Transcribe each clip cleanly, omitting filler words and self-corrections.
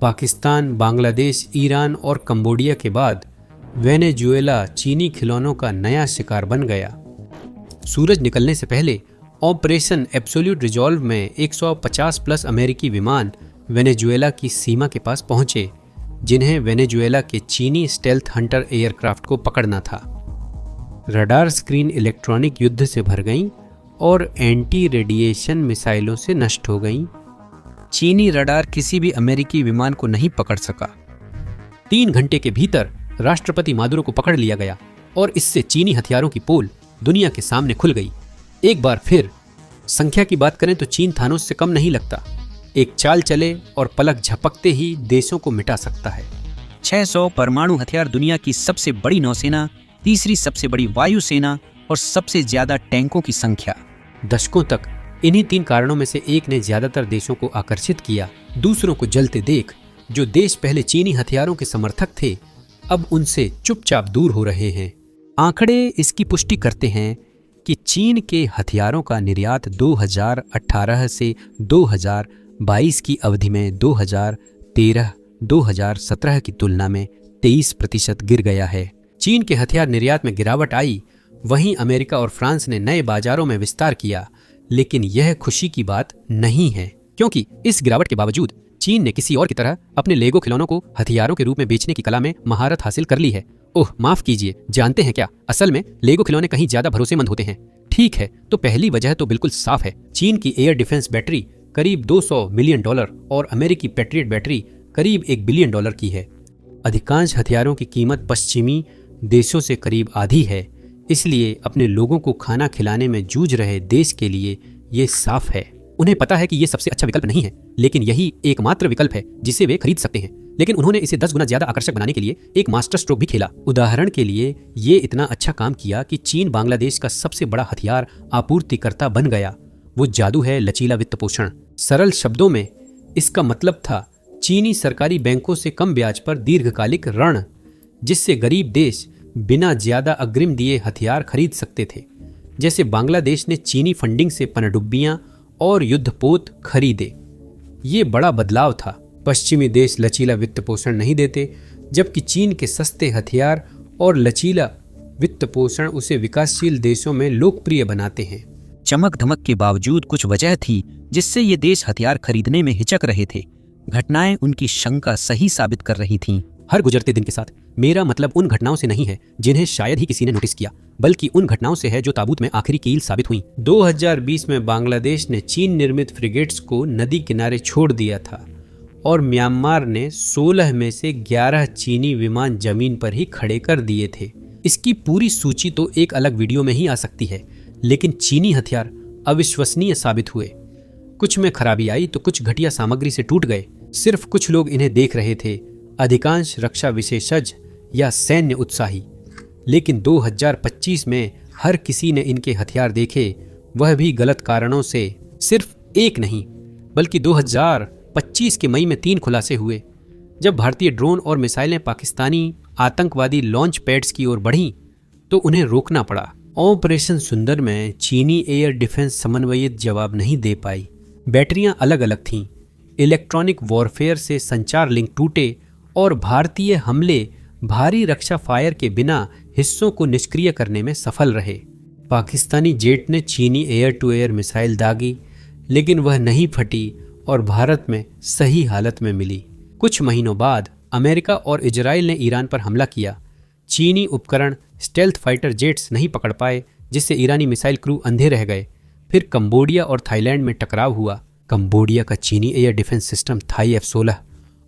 Pakistan, Bangladesh, Iran और Cambodia के बाद वेनेजुएला चीनी खिलौनों का नया शिकार बन गया। सूरज निकलने से पहले ऑपरेशन एब्सोल्यूट रिजॉल्व में 150 प्लस अमेरिकी विमान वेनेजुएला की सीमा के पास पहुंचे, जिन्हें वेनेजुएला के चीनी स्टेल्थ हंटर एयरक्राफ्ट को पकड़ना था। रडार स्क्रीन इलेक्ट्रॉनिक युद्ध से भर गईं और एंटी रेडिएशन मिसाइलों से नष्ट हो गईं। चीनी रडार किसी भी अमेरिकी विमान को नहीं पकड़ सका। 3 घंटे के भीतर राष्ट्रपति मादुरो को पकड़ लिया गया और इससे चीनी हथियारों की पोल दुनिया के सामने खुल गई। एक बार फिर संख्या की बात करें तो चीन थानोस से कम नहीं लगता। एक चाल चले और पलक झपकते ही देशों को मिटा सकता है। 600 परमाणु हथियार, दुनिया की सबसे बड़ी नौसेना, तीसरी सबसे बड़ी वायुसेना और सबसे ज्यादा टैंकों की संख्या। दशकों तक इन्हीं 3 कारणों में से एक ने ज्यादातर देशों को आकर्षित किया। दूसरों को जलते देख जो देश पहले चीनी हथियारों के समर्थक थे, अब उनसे चुपचाप दूर हो रहे हैं। आंकड़े इसकी पुष्टि करते हैं कि चीन के हथियारों का निर्यात 2018 से 2022 की अवधि में 2013-2017 की तुलना में 23% गिर गया है। चीन के हथियार निर्यात में गिरावट आई, वहीं अमेरिका और फ्रांस ने नए बाजारों में विस्तार किया, लेकिन यह खुशी की बात नहीं है, क्योंकि इस गिरावट के बावजूद चीन ने किसी और की तरह अपने लेगो खिलौनों को हथियारों के रूप में बेचने की कला में महारत हासिल कर ली है। ओह माफ कीजिए, जानते हैं क्या, असल में लेगो खिलौने कहीं ज्यादा भरोसेमंद होते हैं। ठीक है, तो पहली वजह तो बिल्कुल साफ है। चीन की एयर डिफेंस बैटरी करीब $200 मिलियन और अमेरिकी पैट्रियट बैटरी करीब $1 बिलियन की है। अधिकांश हथियारों की कीमत पश्चिमी देशों से करीब आधी है, इसलिए अपने लोगों को खाना खिलाने में जूझ रहे देश के लिए ये साफ है। उन्हें पता है कि ये सबसे अच्छा विकल्प नहीं है, लेकिन यही एकमात्र विकल्प है जिसे वे खरीद सकते हैं। लेकिन उन्होंने इसे 10 गुना ज्यादा आकर्षक बनाने के लिए एक मास्टर स्ट्रोक भी खेला। उदाहरण के लिए ये इतना अच्छा काम किया कि चीन बांग्लादेश का सबसे बड़ा हथियार आपूर्तिकर्ता बन गया। वो जादू है लचीला वित्त पोषण। सरल शब्दों में इसका मतलब था चीनी सरकारी बैंकों से कम ब्याज पर दीर्घकालिक ऋण, जिससे गरीब देश बिना ज्यादा अग्रिम दिए हथियार खरीद सकते थे। जैसे बांग्लादेश ने चीनी फंडिंग से पनडुब्बियां और युद्धपोत खरीदे। ये बड़ा बदलाव था। पश्चिमी देश लचीला वित्त पोषण नहीं देते, जबकि चीन के सस्ते हथियार और लचीला वित्त पोषण उसे विकासशील देशों में लोकप्रिय बनाते हैं। चमक धमक के बावजूद कुछ वजह थी जिससे ये देश हथियार खरीदने में हिचक रहे थे। घटनाएं उनकी शंका सही साबित कर रही थीं। हर गुजरते दिन के साथ मेरा मतलब उन घटनाओं से नहीं है जिन्हें शायद ही किसी ने नोटिस किया, बल्कि उन घटनाओं से है जो ताबूत में आखिरी कील साबित हुई। 2020 में बांग्लादेश ने चीन निर्मित फ्रिगेट्स को नदी किनारे छोड़ दिया था और म्यांमार ने 16 में से 11 चीनी विमान जमीन पर ही खड़े कर दिए थे। इसकी पूरी सूची तो एक अलग वीडियो में ही आ सकती है, लेकिन चीनी हथियार अविश्वसनीय साबित हुए। कुछ में खराबी आई तो कुछ घटिया सामग्री से टूट गए। सिर्फ कुछ लोग इन्हें देख रहे थे, अधिकांश रक्षा विशेषज्ञ या सैन्य उत्साही। लेकिन 2025 में हर किसी ने इनके हथियार देखे, वह भी गलत कारणों से। सिर्फ एक नहीं, बल्कि 2025 के मई में 3 खुलासे हुए, जब भारतीय ड्रोन और मिसाइलें पाकिस्तानी आतंकवादी लॉन्च पैड्स की ओर बढ़ीं तो उन्हें रोकना पड़ा। ऑपरेशन सुंदर में चीनी एयर डिफेंस समन्वयित जवाब नहीं दे पाई। बैटरियां अलग अलग थीं, इलेक्ट्रॉनिक वॉरफेयर से संचार लिंक टूटे और भारतीय हमले भारी रक्षा फायर के बिना हिस्सों को निष्क्रिय करने में सफल रहे। पाकिस्तानी जेट ने चीनी एयर टू एयर मिसाइल दागी, लेकिन वह नहीं फटी और भारत में सही हालत में मिली। कुछ महीनों बाद अमेरिका और इजराइल ने ईरान पर हमला किया। चीनी उपकरण स्टेल्थ फाइटर जेट्स नहीं पकड़ पाए, जिससे ईरानी मिसाइल क्रू अंधे रह गए। फिर कंबोडिया और थाईलैंड में टकराव हुआ। कंबोडिया का चीनी air defence system Thai F-16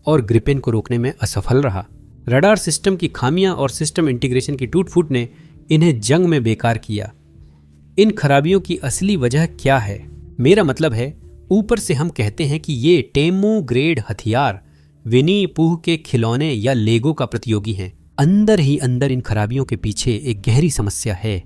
और ग्रिपेन को रोकने में असफल रहा। रडार सिस्टम की खामियां और सिस्टम इंटीग्रेशन की टूट-फूट ने इन्हें जंग में बेकार किया। इन खराबियों की असली वजह क्या है? मेरा मतलब है, ऊपर से हम कहते हैं कि ये टेमू ग्रेड हथियार विनी पूह के खिलौने या लेगो का प्रतियोगी हैं। अंदर ही अंदर इन खराबियों के पीछे एक गहरी समस्या है,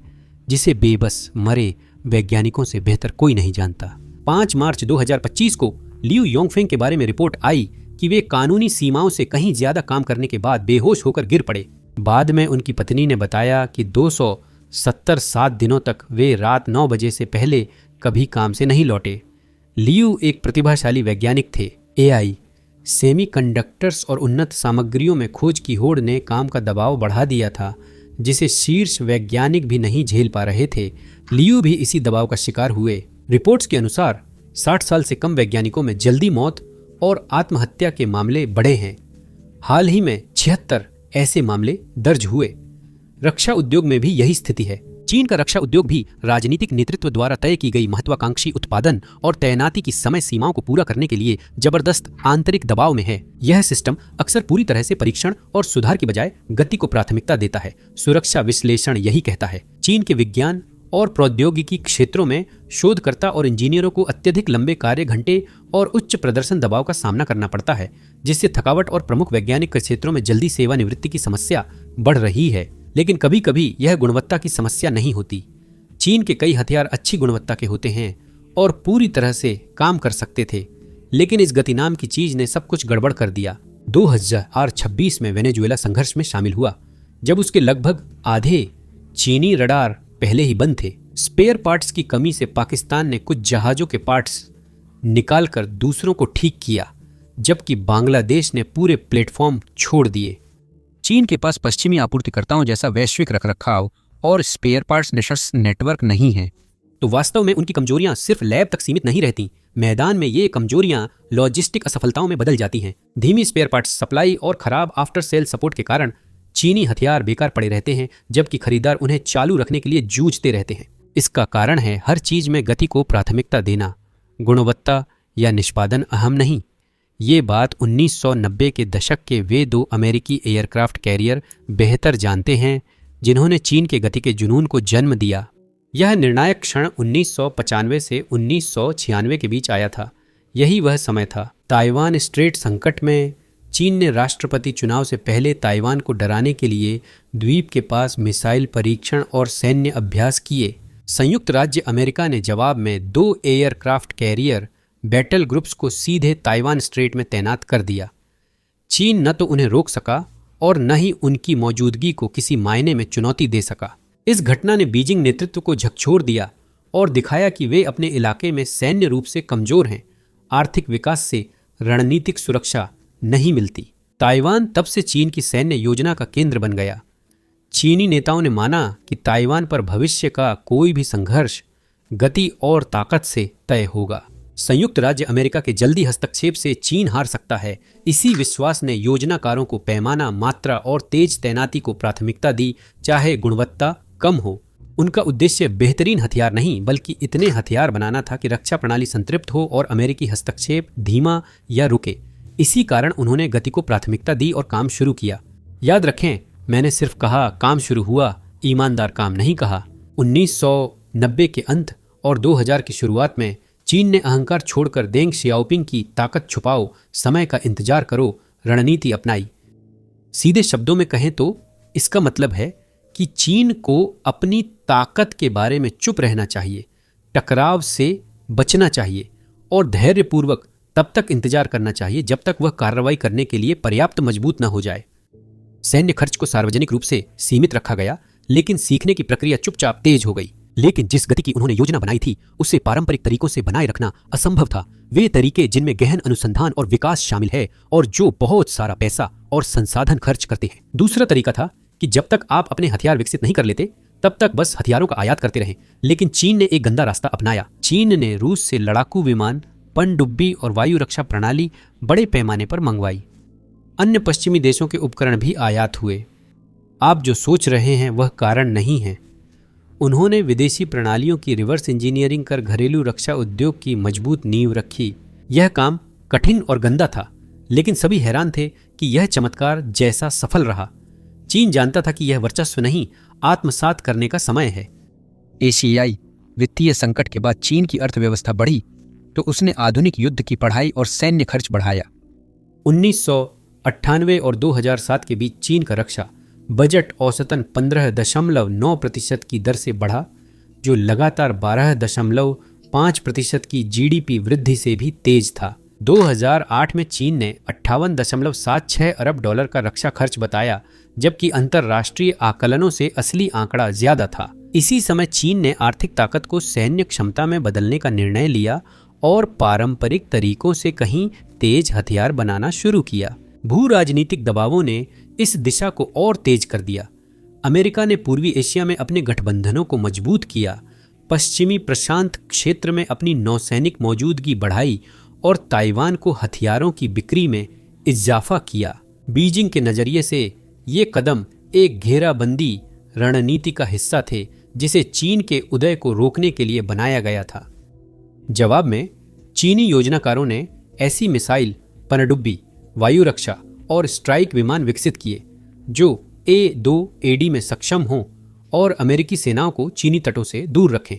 जिसे बेबस मरे वैज्ञानिकों से बेहतर कोई नहीं जानता। 5 मार्च 2025 को लियू योंगफेंग के बारे में रिपोर्ट आई कि वे कानूनी सीमाओं से कहीं ज्यादा काम करने के बाद बेहोश होकर गिर पड़े। बाद में उनकी पत्नी ने बताया कि 277 दिनों तक वे रात 9 बजे से पहले कभी काम से नहीं लौटे। लियू एक प्रतिभाशाली वैज्ञानिक थे। AI सेमीकंडक्टर्स और उन्नत सामग्रियों में खोज की होड़ ने काम का दबाव बढ़ा दिया था, जिसे शीर्ष वैज्ञानिक भी नहीं झेल पा रहे थे। लियू भी इसी दबाव का शिकार हुए। रिपोर्ट्स के अनुसार 60 साल से कम वैज्ञानिकों में जल्दी मौत और आत्महत्या के मामले बढ़े हैं। हाल ही में 76 ऐसे मामले दर्ज हुए। रक्षा उद्योग में भी यही स्थिति है। चीन का रक्षा उद्योग भी राजनीतिक नेतृत्व द्वारा तय की गई महत्वाकांक्षी उत्पादन और तैनाती की समय सीमाओं को पूरा करने के लिए जबरदस्त आंतरिक दबाव में है। यह सिस्टम अक्सर पूरी तरह से परीक्षण और सुधार की बजाय गति को प्राथमिकता देता है। सुरक्षा विश्लेषण यही कहता है। चीन के विज्ञान और प्रौद्योगिकी क्षेत्रों में शोधकर्ता और इंजीनियरों को अत्यधिक लंबे कार्य घंटे और उच्च प्रदर्शन दबाव का सामना करना पड़ता है, जिससे थकावट और प्रमुख वैज्ञानिक क्षेत्रों में जल्दी सेवानिवृत्ति की समस्या बढ़ रही है। लेकिन कभी कभी यह गुणवत्ता की समस्या नहीं होती। चीन के कई हथियार अच्छी गुणवत्ता के होते हैं और पूरी तरह से काम कर सकते थे, लेकिन इस गति नाम की चीज ने सब कुछ गड़बड़ कर दिया। 2026 में वेनेजुएला संघर्ष में शामिल हुआ, जब उसके लगभग आधे चीनी रडार पहले ही बंद थे। स्पेयर पार्ट्स की कमी से पाकिस्तान ने कुछ जहाजों के पार्ट्स निकालकर दूसरों को ठीक किया, जबकि बांग्लादेश ने पूरे प्लेटफॉर्म छोड़ दिए। चीन के पास पश्चिमी आपूर्तिकर्ताओं जैसा वैश्विक रखरखाव और स्पेयर पार्ट्स निशस्त नेटवर्क नहीं है। तो वास्तव में उनकी कमजोरियां सिर्फ लैब तक सीमित नहीं रहती। मैदान में ये कमजोरियां लॉजिस्टिक असफलताओं में बदल जाती हैं। धीमी स्पेयर पार्ट्स सप्लाई और खराब आफ्टर सेल सपोर्ट के कारण चीनी हथियार बेकार पड़े रहते हैं, जबकि खरीदार उन्हें चालू रखने के लिए जूझते रहते हैं। इसका कारण है हर चीज में गति को प्राथमिकता देना। गुणवत्ता या निष्पादन अहम नहीं। ये बात 1990 के दशक के वे दो अमेरिकी एयरक्राफ्ट कैरियर बेहतर जानते हैं, जिन्होंने चीन के गति के जुनून को जन्म दिया। यह निर्णायक क्षण 1995 से 1996 के बीच आया था। यही वह समय था। ताइवान स्ट्रेट संकट में चीन ने राष्ट्रपति चुनाव से पहले ताइवान को डराने के लिए द्वीप के पास मिसाइल परीक्षण और सैन्य अभ्यास किए। संयुक्त राज्य अमेरिका ने जवाब में 2 एयरक्राफ्ट कैरियर बैटल ग्रुप्स को सीधे ताइवान स्ट्रेट में तैनात कर दिया। चीन न तो उन्हें रोक सका और न ही उनकी मौजूदगी को किसी मायने में चुनौती दे सका। इस घटना ने बीजिंग नेतृत्व को झकझोर दिया और दिखाया कि वे अपने इलाके में सैन्य रूप से कमजोर हैं। आर्थिक विकास से रणनीतिक सुरक्षा नहीं मिलती। ताइवान तब से चीन की सैन्य योजना का केंद्र बन गया। चीनी नेताओं ने माना कि ताइवान पर भविष्य का कोई भी संघर्ष गति और ताकत से तय होगा। संयुक्त राज्य अमेरिका के जल्दी हस्तक्षेप से चीन हार सकता है। इसी विश्वास ने योजनाकारों को पैमाना, मात्रा और तेज तैनाती को प्राथमिकता दी, चाहे गुणवत्ता कम हो। उनका उद्देश्य बेहतरीन हथियार नहीं, बल्कि इतने हथियार बनाना था कि रक्षा प्रणाली संतृप्त हो और अमेरिकी हस्तक्षेप धीमा या रुके। इसी कारण उन्होंने गति को प्राथमिकता दी और काम शुरू किया। याद रखें, मैंने सिर्फ कहा काम शुरू हुआ, ईमानदार काम नहीं कहा। 1990 के अंत और 2000 की शुरुआत में चीन ने अहंकार छोड़कर देंग शियाओपिंग की ताकत छुपाओ, समय का इंतजार करो रणनीति अपनाई। सीधे शब्दों में कहें तो इसका मतलब है कि चीन को अपनी ताकत के बारे में चुप रहना चाहिए, टकराव से बचना चाहिए और धैर्यपूर्वक तब तक इंतजार करना चाहिए जब तक वह कार्रवाई करने के लिए पर्याप्त मजबूत न हो जाए। सैन्य खर्च को सार्वजनिक रूप से सीमित रखा गया, लेकिन सीखने की प्रक्रिया चुपचाप तेज हो गई। लेकिन जिस गति की उन्होंने योजना बनाई थी, उसे पारंपरिक तरीकों से बनाए रखना असंभव था। वे तरीके जिनमें गहन अनुसंधान और विकास शामिल है और जो बहुत सारा पैसा और संसाधन खर्च करते हैं। दूसरा तरीका था कि जब तक आप अपने हथियार विकसित नहीं कर लेते, तब तक बस हथियारों का आयात करते रहें। लेकिन चीन ने एक गंदा रास्ता अपनाया। चीन ने रूस से लड़ाकू विमान, पनडुब्बी और वायु रक्षा प्रणाली बड़े पैमाने पर मंगवाई। अन्य पश्चिमी देशों के उपकरण भी आयात हुए। आप जो सोच रहे हैं वह कारण नहीं है। उन्होंने विदेशी प्रणालियों की रिवर्स इंजीनियरिंग कर घरेलू रक्षा उद्योग की मजबूत नींव रखी। यह काम कठिन और गंदा था, लेकिन सभी हैरान थे कि यह चमत्कार जैसा सफल रहा। चीन जानता था कि यह वर्चस्व नहीं, आत्मसात करने का समय है। एशियाई वित्तीय संकट के बाद चीन की अर्थव्यवस्था बढ़ी तो उसने आधुनिक युद्ध की पढ़ाई और सैन्य खर्च बढ़ाया। 1998 और 2007 के बीच चीन का रक्षा बजट औसतन 15.9% की दर से बढ़ा, जो लगातार 12.5% की जीडीपी वृद्धि से भी तेज था। 2008 में चीन ने $58.76 अरब का रक्षा खर्च बताया, जबकि अंतर्राष्ट्रीय आकलनों से असली आंकड़ा ज्यादा था। इसी समय चीन ने आर्थिक ताकत को सैन्य क्षमता में बदलने का निर्णय लिया और पारंपरिक तरीकों से कहीं तेज हथियार बनाना शुरू किया। भू राजनीतिक दबावों ने इस दिशा को और तेज कर दिया। अमेरिका ने पूर्वी एशिया में अपने गठबंधनों को मजबूत किया, पश्चिमी प्रशांत क्षेत्र में अपनी नौसैनिक मौजूदगी बढ़ाई और ताइवान को हथियारों की बिक्री में इजाफा किया। बीजिंग के नजरिए से ये कदम एक घेराबंदी रणनीति का हिस्सा थे जिसे चीन के उदय को रोकने के लिए बनाया गया था। जवाब में चीनी योजनाकारों ने ऐसी मिसाइल, पनडुब्बी, वायु रक्षा और स्ट्राइक विमान विकसित किए जो A-2AD में सक्षम हों और अमेरिकी सेनाओं को चीनी तटों से दूर रखें।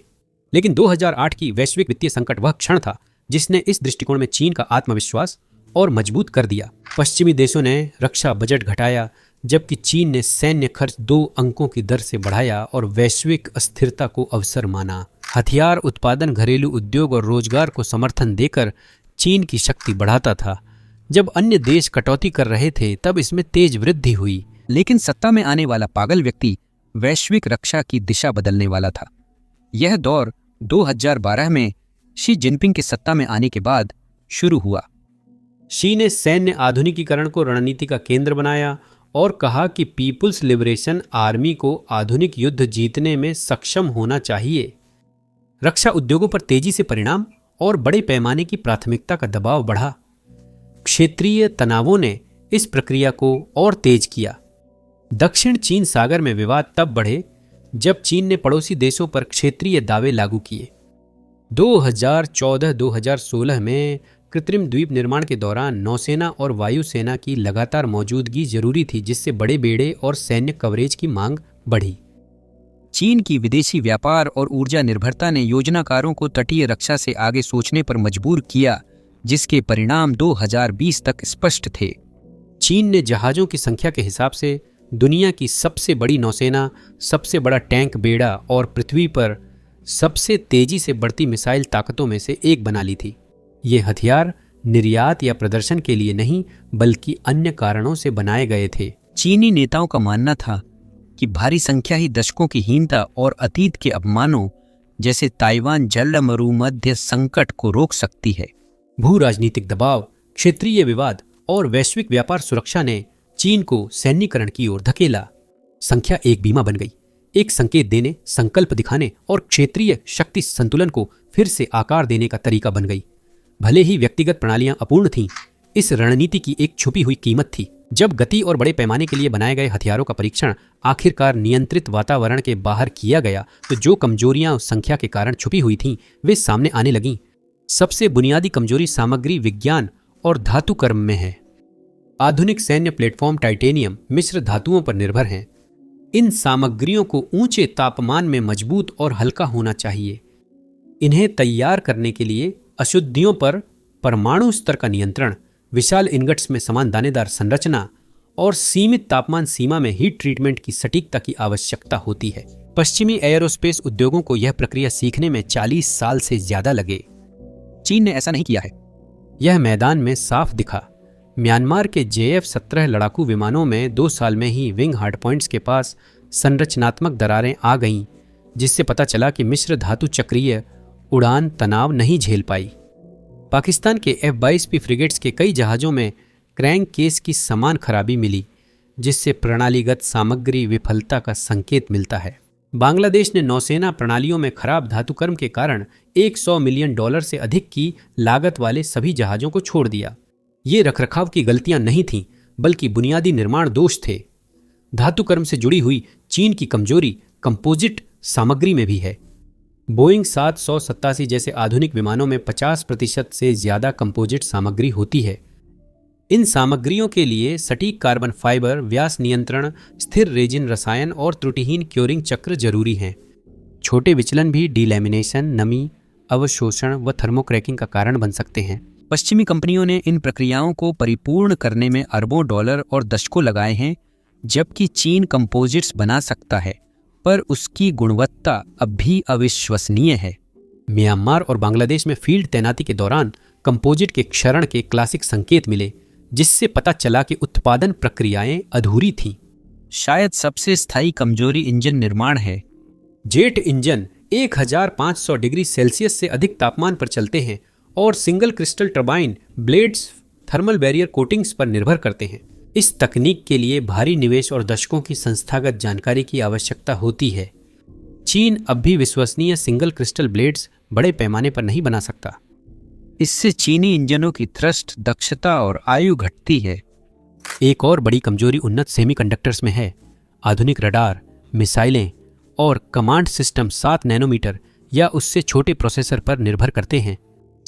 लेकिन 2008 की वैश्विक वित्तीय संकट वह क्षण था जिसने इस दृष्टिकोण में चीन का आत्मविश्वास और मजबूत कर दिया। पश्चिमी देशों ने रक्षा बजट घटाया जबकि चीन ने सैन्य खर्च 2 अंकों की दर से बढ़ाया और वैश्विक अस्थिरता को अवसर माना। हथियार उत्पादन घरेलू उद्योग और रोजगार को समर्थन देकर चीन की शक्ति बढ़ाता था। जब अन्य देश कटौती कर रहे थे तब इसमें तेज वृद्धि हुई। लेकिन सत्ता में आने वाला पागल व्यक्ति वैश्विक रक्षा की दिशा बदलने वाला था। यह दौर 2012 में शी जिनपिंग के सत्ता में आने के बाद शुरू हुआ। शी ने सैन्य आधुनिकीकरण को रणनीति का केंद्र बनाया और कहा कि पीपुल्स लिबरेशन आर्मी को आधुनिक युद्ध जीतने में सक्षम होना चाहिए। रक्षा उद्योगों पर तेजी से परिणाम और बड़े पैमाने की प्राथमिकता का दबाव बढ़ा। क्षेत्रीय तनावों ने इस प्रक्रिया को और तेज किया। दक्षिण चीन सागर में विवाद तब बढ़े जब चीन ने पड़ोसी देशों पर क्षेत्रीय दावे लागू किए। 2014-2016 में कृत्रिम द्वीप निर्माण के दौरान नौसेना और वायुसेना की लगातार मौजूदगी जरूरी थी जिससे बड़े बेड़े और सैन्य कवरेज की मांग बढ़ी। चीन की विदेशी व्यापार और ऊर्जा निर्भरता ने योजनाकारों को तटीय रक्षा से आगे सोचने पर मजबूर किया, जिसके परिणाम 2020 तक स्पष्ट थे। चीन ने जहाजों की संख्या के हिसाब से दुनिया की सबसे बड़ी नौसेना, सबसे बड़ा टैंक बेड़ा और पृथ्वी पर सबसे तेजी से बढ़ती मिसाइल ताकतों में से एक बना ली थी। ये हथियार निर्यात या प्रदर्शन के लिए नहीं बल्कि अन्य कारणों से बनाए गए थे। चीनी नेताओं का मानना था कि भारी संख्या ही दशकों की हीनता और अतीत के अपमानों जैसे ताइवान जलमरुमध्य संकट को रोक सकती है। भू राजनीतिक दबाव, क्षेत्रीय विवाद और वैश्विक व्यापार सुरक्षा ने चीन को सैन्यीकरण की ओर धकेला। संख्या एक बीमा बन गई, एक संकेत देने, संकल्प दिखाने और क्षेत्रीय शक्ति संतुलन को फिर से आकार देने का तरीका बन गई। भले ही व्यक्तिगत प्रणालियां अपूर्ण थीं, इस रणनीति की एक छुपी हुई कीमत थी। जब गति और बड़े पैमाने के लिए बनाए गए हथियारों का परीक्षण आखिरकार नियंत्रित वातावरण के बाहर किया गया तो जो कमजोरियां उस संख्या के कारण छुपी हुई थीं वे सामने आने लगीं। सबसे बुनियादी कमजोरी सामग्री विज्ञान और धातु कर्म में है। आधुनिक सैन्य प्लेटफॉर्म टाइटेनियम मिश्र धातुओं पर निर्भर हैं। इन सामग्रियों को ऊंचे तापमान में मजबूत और हल्का होना चाहिए। इन्हें तैयार करने के लिए अशुद्धियों पर परमाणु स्तर का नियंत्रण, विशाल इनगट्स में समान दानेदार संरचना और सीमित तापमान सीमा में हीट ट्रीटमेंट की सटीकता की आवश्यकता होती है। पश्चिमी एयरोस्पेस उद्योगों को यह प्रक्रिया सीखने में 40 साल से ज्यादा लगे। चीन ने ऐसा नहीं किया है। यह मैदान में साफ दिखा। म्यांमार के JF-17 लड़ाकू विमानों में 2 साल में ही विंग हार्डपॉइंट्स के पास संरचनात्मक दरारें आ गईं, जिससे पता चला कि मिश्र धातु चक्रीय उड़ान तनाव नहीं झेल पाई। पाकिस्तान के F-22P फ्रिगेट्स के कई जहाज़ों में क्रैंक केस की समान खराबी मिली, जिससे प्रणालीगत सामग्री विफलता का संकेत मिलता है। बांग्लादेश ने नौसेना प्रणालियों में खराब धातुकर्म के कारण $100 मिलियन से अधिक की लागत वाले सभी जहाज़ों को छोड़ दिया। ये रखरखाव की गलतियां नहीं थीं, बल्कि बुनियादी निर्माण दोष थे। धातुकर्म से जुड़ी हुई चीन की कमजोरी कंपोजिट सामग्री में भी है। बोइंग 787 जैसे आधुनिक विमानों में 50% से ज्यादा कंपोजिट सामग्री होती है। इन सामग्रियों के लिए सटीक कार्बन फाइबर, व्यास नियंत्रण, स्थिर रेजिन रसायन और त्रुटिहीन क्योरिंग चक्र जरूरी हैं। छोटे विचलन भी डीलैमिनेशन, नमी, अवशोषण व थर्मोक्रैकिंग का कारण बन सकते हैं। पश्चिमी कंपनियों ने इन प्रक्रियाओं को परिपूर्ण करने में अरबों डॉलर और दशकों लगाए हैं, जबकि चीन कंपोजिट्स बना सकता है, पर उसकी गुणवत्ता अब भी अविश्वसनीय है। म्यांमार और बांग्लादेश में फील्ड तैनाती के दौरान कंपोजिट के क्षरण के क्लासिक संकेत मिले, जिससे पता चला कि उत्पादन प्रक्रियाएं अधूरी थीं। शायद सबसे स्थायी कमजोरी इंजन निर्माण है। जेट इंजन 1500 डिग्री सेल्सियस से अधिक तापमान पर चलते हैं और single crystal turbine blades thermal barrier coatings पर निर्भर करते हैं। इस तकनीक के लिए भारी निवेश और दशकों की संस्थागत जानकारी की आवश्यकता होती है। चीन अब भी विश्वसनीय सिंगल क्रिस्टल ब्लेड्स बड़े पैमाने पर नहीं बना सकता। इससे चीनी इंजनों की थ्रस्ट दक्षता और आयु घटती है। एक और बड़ी कमजोरी उन्नत सेमीकंडक्टर्स में है। आधुनिक रडार, मिसाइलें और कमांड सिस्टम 7 नैनोमीटर या उससे छोटे प्रोसेसर पर निर्भर करते हैं।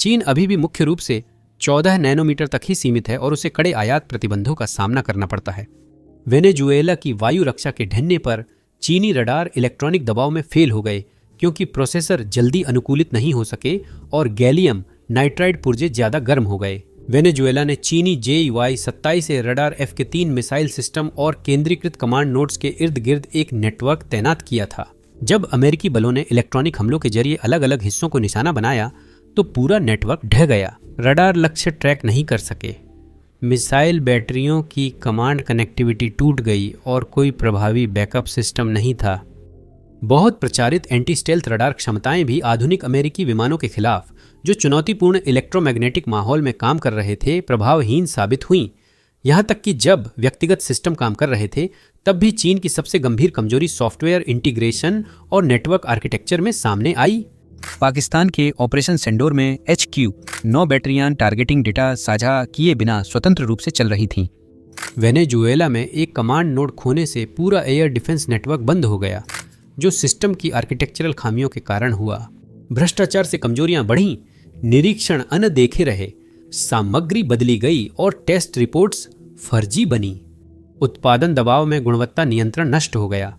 चीन अभी भी मुख्य रूप से 14 नैनोमीटर तक ही सीमित है और उसे कड़े आयात प्रतिबंधों का सामना करना पड़ता है। वेनेजुएला की वायु रक्षा के ढहने पर चीनी रडार इलेक्ट्रॉनिक दबाव में फेल हो गए क्योंकि प्रोसेसर जल्दी अनुकूलित नहीं हो सके और गैलियम नाइट्राइड पुर्जे ज्यादा गर्म हो गए। वेनेजुएला ने चीनी JY-27 से रडार F-3 मिसाइल सिस्टम और केंद्रीकृत कमांड नोड्स के इर्द गिर्द एक नेटवर्क तैनात किया था। जब अमेरिकी बलों ने इलेक्ट्रॉनिक हमलों के जरिए अलग अलग हिस्सों को निशाना बनाया तो पूरा नेटवर्क ढह गया। रडार लक्ष्य ट्रैक नहीं कर सके, मिसाइल बैटरियों की कमांड कनेक्टिविटी टूट गई और कोई प्रभावी बैकअप सिस्टम नहीं था। बहुत प्रचारित एंटी स्टेल्थ रडार क्षमताएं भी आधुनिक अमेरिकी विमानों के खिलाफ, जो चुनौतीपूर्ण इलेक्ट्रोमैग्नेटिक माहौल में काम कर रहे थे, प्रभावहीन साबित हुईं। यहां तक कि जब व्यक्तिगत सिस्टम काम कर रहे थे तब भी चीन की सबसे गंभीर कमजोरी सॉफ्टवेयर इंटीग्रेशन और नेटवर्क आर्किटेक्चर में सामने आई। पाकिस्तान के ऑपरेशन सेंडोर में HQ 9 बैटरियां टारगेटिंग डेटा साझा किए बिना स्वतंत्र रूप से चल रही थीं। वेनेजुएला में एक कमांड नोड खोने से पूरा एयर डिफेंस नेटवर्क बंद हो गया, जो सिस्टम की आर्किटेक्चरल खामियों के कारण हुआ। भ्रष्टाचार से कमजोरियां बढ़ीं, निरीक्षण अनदेखे रहे, सामग्री बदली गई और टेस्ट रिपोर्ट्स फर्जी बनी। उत्पादन दबाव में गुणवत्ता नियंत्रण नष्ट हो गया।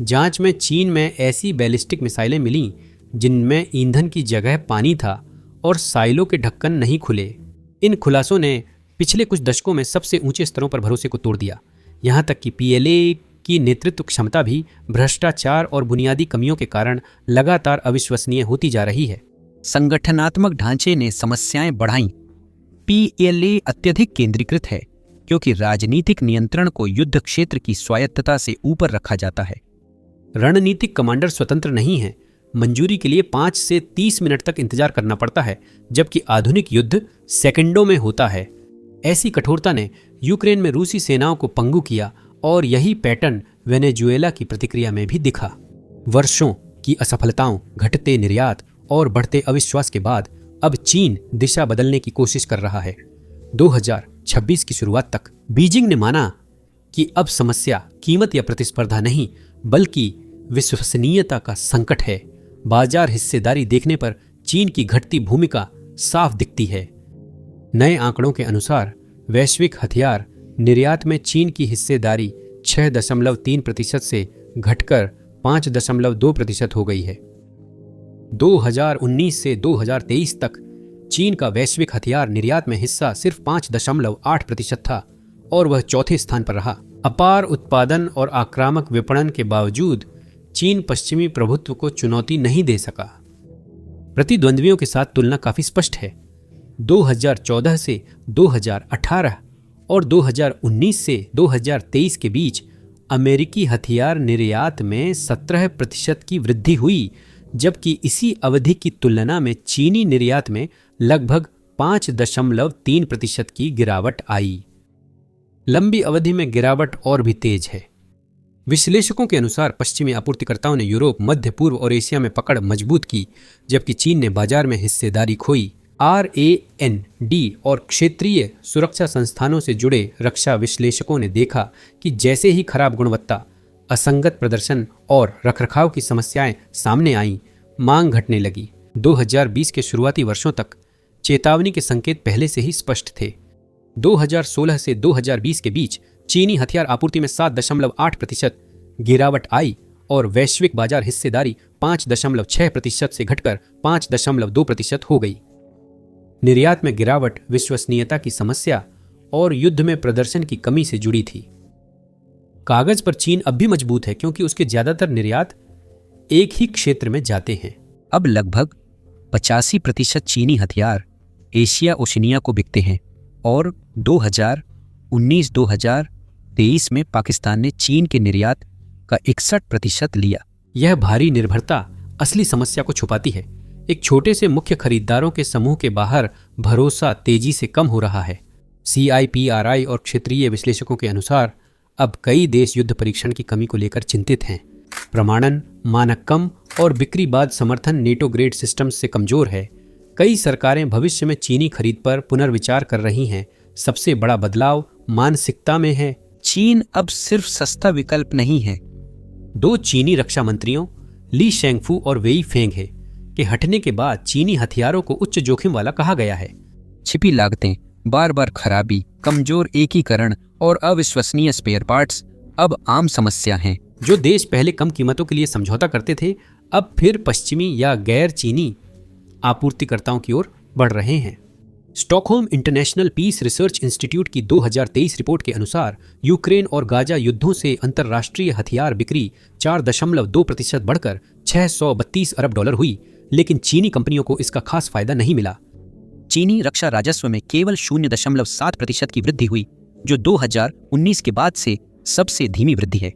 जांच में चीन में ऐसी बैलिस्टिक मिसाइलें मिलीं जिनमें ईंधन की जगह पानी था और साइलों के ढक्कन नहीं खुले। इन खुलासों ने पिछले कुछ दशकों में सबसे ऊंचे स्तरों पर भरोसे को तोड़ दिया। यहां तक कि PLA की नेतृत्व क्षमता भी भ्रष्टाचार और बुनियादी कमियों के कारण लगातार अविश्वसनीय होती जा रही है। संगठनात्मक ढांचे ने समस्याएं बढ़ाईं। PLA अत्यधिक केंद्रीकृत है क्योंकि राजनीतिक नियंत्रण को युद्ध क्षेत्र की स्वायत्तता से ऊपर रखा जाता है। रणनीतिक कमांडर स्वतंत्र नहीं है। मंजूरी के लिए 5 से 30 मिनट तक इंतजार करना पड़ता है, जबकि आधुनिक युद्ध सेकंडों में होता है। ऐसी कठोरता ने यूक्रेन में रूसी सेनाओं को पंगु किया और यही पैटर्न वेनेजुएला की प्रतिक्रिया में भी दिखा। वर्षों की असफलताओं, घटते निर्यात और बढ़ते अविश्वास के बाद अब चीन दिशा बदलने की कोशिश कर रहा है। 2026 की शुरुआत तक बीजिंग ने माना कि अब समस्या कीमत या प्रतिस्पर्धा नहीं, बल्कि विश्वसनीयता का संकट है। बाजार हिस्सेदारी देखने पर चीन की घटती भूमिका साफ दिखती है। नए आंकड़ों के अनुसार वैश्विक हथियार निर्यात में चीन की हिस्सेदारी 6.3% से घटकर 5.2% हो गई है। 2019 से 2023 तक चीन का वैश्विक हथियार निर्यात में हिस्सा सिर्फ 5.8% था और वह चौथे स्थान पर रहा। अपार उत्पादन और आक्रामक विपणन के बावजूद चीन पश्चिमी प्रभुत्व को चुनौती नहीं दे सका। प्रतिद्वंद्वियों के साथ तुलना काफी स्पष्ट है। 2014 से 2018 और 2019 से 2023 के बीच अमेरिकी हथियार निर्यात में 17% की वृद्धि हुई, जबकि इसी अवधि की तुलना में चीनी निर्यात में लगभग 5.3% की गिरावट आई। लंबी अवधि में गिरावट और भी तेज है। विश्लेषकों के अनुसार पश्चिमी आपूर्तिकर्ताओं ने यूरोप, मध्य पूर्व और एशिया में पकड़ मजबूत की, जबकि चीन ने बाजार में हिस्सेदारी खोई। RAND और क्षेत्रीय सुरक्षा संस्थानों से जुड़े रक्षा विश्लेषकों ने देखा कि जैसे ही खराब गुणवत्ता, असंगत प्रदर्शन और रखरखाव की समस्याएं सामने आईं, मांग घटने लगी। 2020 के शुरुआती वर्षों तक चेतावनी के संकेत पहले से ही स्पष्ट थे। 2016 से 2020 के बीच चीनी हथियार आपूर्ति में 7.8% गिरावट आई और वैश्विक बाजार हिस्सेदारी 5.6% से घटकर 5.2% हो गई। निर्यात में गिरावट विश्वसनीयता की समस्या और युद्ध में प्रदर्शन की कमी से जुड़ी थी। कागज पर चीन अब भी मजबूत है क्योंकि उसके ज्यादातर निर्यात एक ही क्षेत्र में जाते हैं। अब लगभग 85% चीनी हथियार एशिया ओशिनिया को बिकते हैं और 2019-2023 में पाकिस्तान ने चीन के निर्यात का 61% लिया। यह भारी निर्भरता असली समस्या को छुपाती है। एक छोटे से मुख्य खरीदारों के समूह के बाहर भरोसा तेजी से कम हो रहा है। CIPRI और क्षेत्रीय विश्लेषकों के अनुसार अब कई देश युद्ध परीक्षण की कमी को लेकर चिंतित हैं। प्रमाणन, मानक कम और बिक्री बाद समर्थन नेटो ग्रेड सिस्टम्स से कमजोर है। कई सरकारें भविष्य में चीनी खरीद पर पुनर्विचार कर रही हैं। सबसे बड़ा बदलाव मानसिकता में है। चीन अब सिर्फ सस्ता विकल्प नहीं है। 2 चीनी रक्षा मंत्रियों ली शेंगफू और वेई फेंग के हटने के बाद चीनी हथियारों को उच्च जोखिम वाला कहा गया है। छिपी लागतें, बार बार खराबी, कमजोर एकीकरण और अविश्वसनीय स्पेयर पार्ट्स अब आम समस्या हैं। जो देश पहले कम कीमतों के लिए समझौता करते थे, अब फिर पश्चिमी या गैर चीनी आपूर्तिकर्ताओं की ओर बढ़ रहे हैं। Stockholm International Peace Research Institute की 2023 रिपोर्ट के अनुसार यूक्रेन और गाजा युद्धों से अंतर्राष्ट्रीय हथियार बिक्री 4.2% बढ़कर $632 अरब हुई, लेकिन चीनी कंपनियों को इसका खास फायदा नहीं मिला। चीनी रक्षा राजस्व में केवल 0.7% की वृद्धि हुई, जो 2019 के बाद से सबसे धीमी वृद्धि है।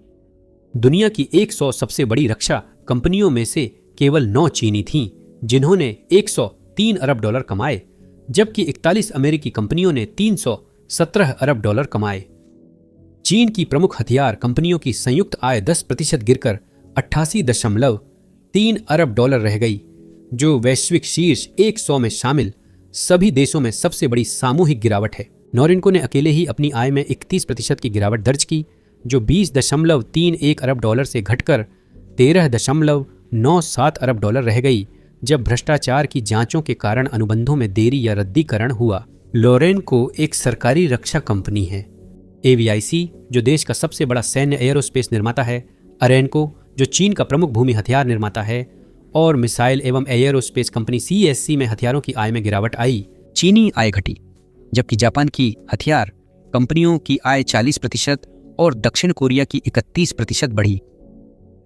दुनिया की 100 सबसे बड़ी रक्षा कंपनियों में से केवल 9 चीनी थीं, जिन्होंने $103 अरब कमाए, जबकि 41 अमेरिकी कंपनियों ने $317 अरब कमाए। चीन की प्रमुख हथियार कंपनियों की संयुक्त आय 10% गिरकर $88.3 अरब रह गई, जो वैश्विक शीर्ष 100 में शामिल सभी देशों में सबसे बड़ी सामूहिक गिरावट है। नोरिनको ने अकेले ही अपनी आय में 31% की गिरावट दर्ज की, जो $20.31 अरब से घटकर $13.97 अरब रह गई, जब भ्रष्टाचार की जांचों के कारण अनुबंधों में देरी या रद्दीकरण हुआ। लोरेनको एक सरकारी रक्षा कंपनी है। AVIC, जो देश का सबसे बड़ा सैन्य एयरोस्पेस निर्माता है, अरेनको, जो चीन का प्रमुख भूमि हथियार निर्माता है, और मिसाइल एवं एयरोस्पेस कंपनी CSC में हथियारों की आय में गिरावट आई। चीनी आय घटी, जबकि जापान की हथियार कंपनियों की आय 40% और दक्षिण कोरिया की 31% बढ़ी।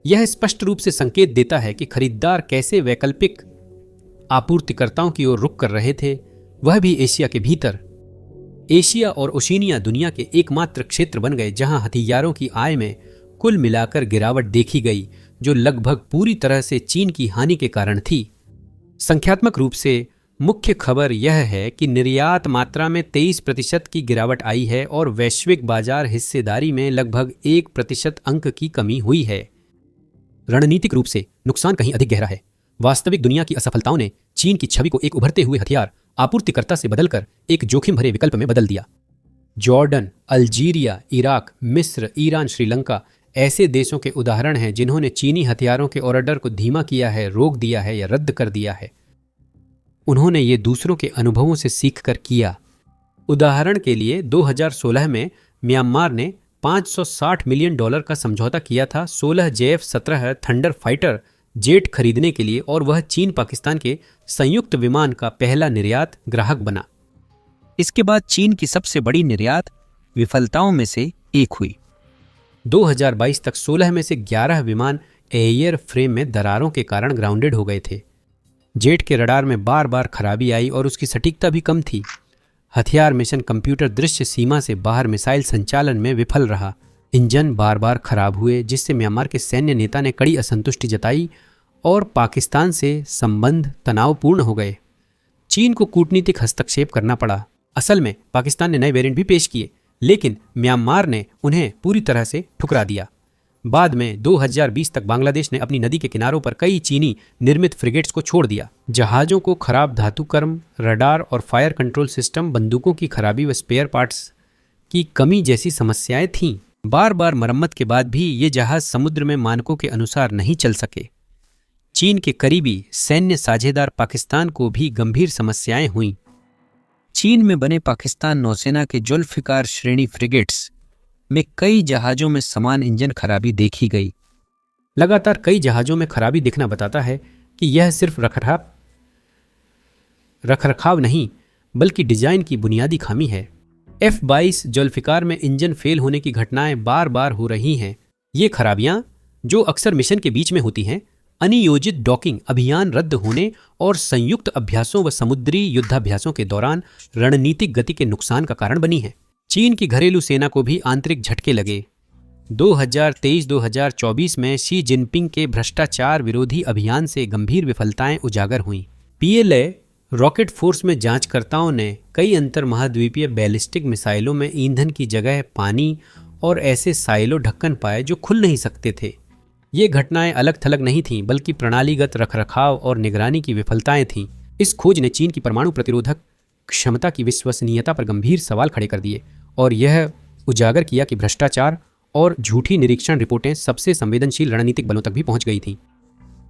यह स्पष्ट रूप से संकेत देता है कि खरीदार कैसे वैकल्पिक आपूर्तिकर्ताओं की ओर रुख कर रहे थे, वह भी एशिया के भीतर। एशिया और ओशिनिया दुनिया के एकमात्र क्षेत्र बन गए जहां हथियारों की आय में कुल मिलाकर गिरावट देखी गई, जो लगभग पूरी तरह से चीन की हानि के कारण थी। संख्यात्मक रूप से मुख्य खबर यह है कि निर्यात मात्रा में 23% की गिरावट आई है और वैश्विक बाजार हिस्सेदारी में लगभग 1% अंक की कमी हुई है। रणनीतिक रूप से नुकसान कहीं अधिक गहरा है। वास्तविक दुनिया की असफलताओं ने चीन की छवि को एक उभरते हुए हथियार आपूर्तिकर्ता से बदलकर एक जोखिम भरे विकल्प में बदल दिया। जॉर्डन, अल्जीरिया, इराक, मिस्र, ईरान, श्रीलंका ऐसे देशों के उदाहरण हैं जिन्होंने चीनी हथियारों के ऑर्डर को धीमा किया है, रोक दिया है या रद्द कर दिया है। उन्होंने ये दूसरों के अनुभवों से सीखकर किया। उदाहरण के लिए 2016 में म्यांमार ने $560 मिलियन का समझौता किया था 16 JF-17 थंडर फाइटर जेट खरीदने के लिए, और वह चीन पाकिस्तान के संयुक्त विमान का पहला निर्यात ग्राहक बना। इसके बाद चीन की सबसे बड़ी निर्यात विफलताओं में से एक हुई। 2022 तक 16 में से 11 विमान एयर फ्रेम में दरारों के कारण ग्राउंडेड हो गए थे। जेट के रडार में बार बार खराबी आई और उसकी सटीकता भी कम थी। हथियार मिशन कंप्यूटर दृश्य सीमा से बाहर मिसाइल संचालन में विफल रहा। इंजन बार बार खराब हुए, जिससे म्यांमार के सैन्य नेता ने कड़ी असंतुष्टि जताई और पाकिस्तान से संबंध तनावपूर्ण हो गए। चीन को कूटनीतिक हस्तक्षेप करना पड़ा। असल में पाकिस्तान ने नए वेरिएंट भी पेश किए, लेकिन म्यांमार ने उन्हें पूरी तरह से ठुकरा दिया। बाद में 2020 तक बांग्लादेश ने अपनी नदी के किनारों पर कई चीनी निर्मित फ्रिगेट्स को छोड़ दिया। जहाज़ों को खराब धातुकर्म, रडार और फायर कंट्रोल सिस्टम, बंदूकों की खराबी व स्पेयर पार्ट्स की कमी जैसी समस्याएं थीं। बार बार मरम्मत के बाद भी ये जहाज़ समुद्र में मानकों के अनुसार नहीं चल सके। चीन के करीबी सैन्य साझेदार पाकिस्तान को भी गंभीर समस्याएं हुईं। चीन में बने पाकिस्तान नौसेना के जुल्फिकार श्रेणी फ्रिगेट्स में कई जहाज़ों में समान इंजन खराबी देखी गई। लगातार कई जहाज़ों में खराबी दिखना बताता है कि यह सिर्फ रखरखाव नहीं, बल्कि डिजाइन की बुनियादी खामी है। F-22 जुल्फिकार में इंजन फेल होने की घटनाएं बार बार हो रही हैं। ये खराबियां, जो अक्सर मिशन के बीच में होती हैं, अनियोजित डॉकिंग, अभियान रद्द होने और संयुक्त अभ्यासों व समुद्री युद्धाभ्यासों के दौरान रणनीतिक गति के नुकसान का कारण बनी है। चीन की घरेलू सेना को भी आंतरिक झटके लगे। 2023-2024 में शी जिनपिंग के भ्रष्टाचार विरोधी अभियान से गंभीर विफलताएं उजागर हुईं। PLA रॉकेट फोर्स में जांचकर्ताओं ने कई अंतर महाद्वीपीय बैलिस्टिक मिसाइलों में ईंधन की जगह पानी और ऐसे साइलो ढक्कन पाए जो खुल नहीं सकते थे। ये घटनाएं अलग थलग नहीं थीं, बल्कि प्रणालीगत रखरखाव और निगरानी की विफलताएं थीं। इस खोज ने चीन की परमाणु प्रतिरोधक क्षमता की विश्वसनीयता पर गंभीर सवाल खड़े कर दिए और यह उजागर किया कि भ्रष्टाचार और झूठी निरीक्षण रिपोर्टें सबसे संवेदनशील रणनीतिक बलों तक भी पहुंच गई थीं।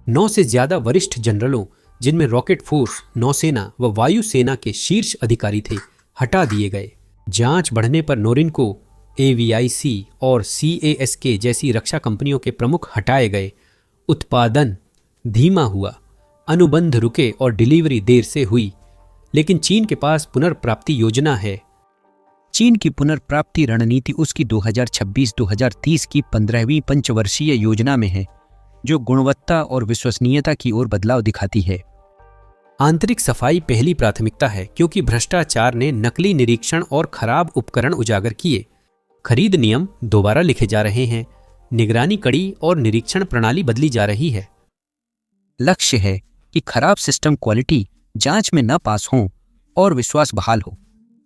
9 से ज्यादा वरिष्ठ जनरलों, जिनमें रॉकेट फोर्स, नौसेना व वायुसेना के शीर्ष अधिकारी थे, हटा दिए गए। जांच बढ़ने पर नोरिनको, AVIC और CASK जैसी रक्षा कंपनियों के प्रमुख हटाए गए। उत्पादन धीमा हुआ, अनुबंध रुके और डिलीवरी देर से हुई। लेकिन चीन के पास पुनर्प्राप्ति योजना है। चीन की पुनर्प्राप्ति रणनीति उसकी 2026-2030 की 15वीं पंचवर्षीय योजना में है, जो गुणवत्ता और विश्वसनीयता की ओर बदलाव दिखाती है। आंतरिक सफाई पहली प्राथमिकता है, क्योंकि भ्रष्टाचार ने नकली निरीक्षण और खराब उपकरण उजागर किए। खरीद नियम दोबारा लिखे जा रहे हैं, निगरानी कड़ी और निरीक्षण प्रणाली बदली जा रही है। लक्ष्य है कि खराब सिस्टम क्वालिटी जांच में न पास हो और विश्वास बहाल हो।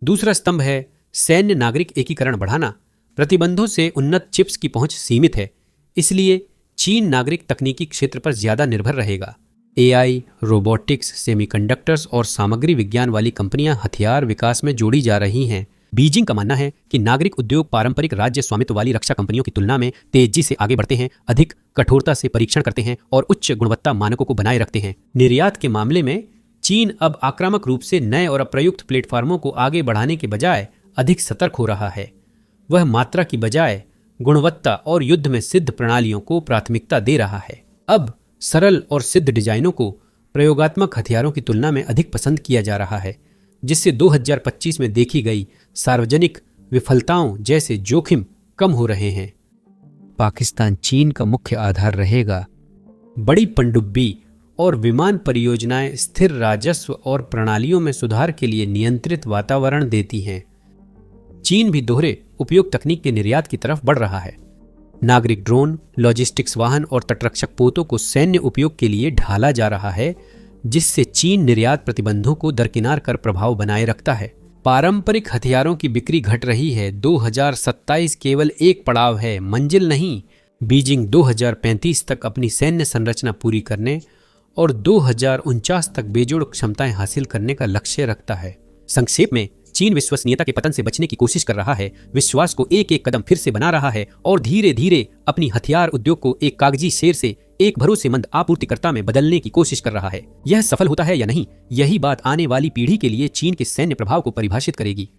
दूसरा स्तंभ है सैन्य नागरिक एकीकरण बढ़ाना। प्रतिबंधों से उन्नत चिप्स की पहुंच सीमित है, इसलिए चीन नागरिक तकनीकी क्षेत्र पर ज्यादा निर्भर रहेगा। AI, रोबोटिक्स, सेमीकंडक्टर्स और सामग्री विज्ञान वाली कंपनियां हथियार विकास में जोड़ी जा रही हैं। बीजिंग का मानना है कि नागरिक उद्योग पारंपरिक राज्य स्वामित्व वाली रक्षा कंपनियों की तुलना में तेजी से आगे बढ़ते हैं, अधिक कठोरता से परीक्षण करते हैं और उच्च गुणवत्ता मानकों को बनाए रखते हैं। निर्यात के मामले में चीन अब आक्रामक रूप से नए और अप्रयुक्त प्लेटफार्मों को आगे बढ़ाने के बजाय अधिक सतर्क हो रहा है। वह मात्रा की बजाय गुणवत्ता और युद्ध में सिद्ध प्रणालियों को प्राथमिकता दे रहा है। अब सरल और सिद्ध डिजाइनों को प्रयोगात्मक हथियारों की तुलना में अधिक पसंद किया जा रहा है, जिससे 2025 में देखी गई सार्वजनिक विफलताओं जैसे जोखिम कम हो रहे हैं। पाकिस्तान चीन का मुख्य आधार रहेगा। बड़ी पनडुब्बी और विमान परियोजनाएं स्थिर राजस्व और प्रणालियों में सुधार के लिए नियंत्रित वातावरण देती हैं। चीन भी दोहरे उपयोग तकनीक के निर्यात की तरफ बढ़ रहा है। नागरिक ड्रोन, लॉजिस्टिक्स वाहन और तटरक्षक पोतों को सैन्य उपयोग के लिए ढाला जा रहा है, जिससे चीन निर्यात प्रतिबंधों को दरकिनार कर प्रभाव बनाए रखता है। पारंपरिक हथियारों की बिक्री घट रही है। 2027 केवल एक पड़ाव है, मंजिल नहीं। बीजिंग 2035 तक अपनी सैन्य संरचना पूरी करने और 2049 तक बेजोड़ क्षमताएं हासिल करने का लक्ष्य रखता है। संक्षेप में, चीन विश्वसनीयता के पतन से बचने की कोशिश कर रहा है, विश्वास को एक एक कदम फिर से बना रहा है और धीरे धीरे अपनी हथियार उद्योग को एक कागजी शेर से एक भरोसेमंद आपूर्तिकर्ता में बदलने की कोशिश कर रहा है। यह सफल होता है या नहीं, यही बात आने वाली पीढ़ी के लिए चीन के सैन्य प्रभाव को परिभाषित करेगी।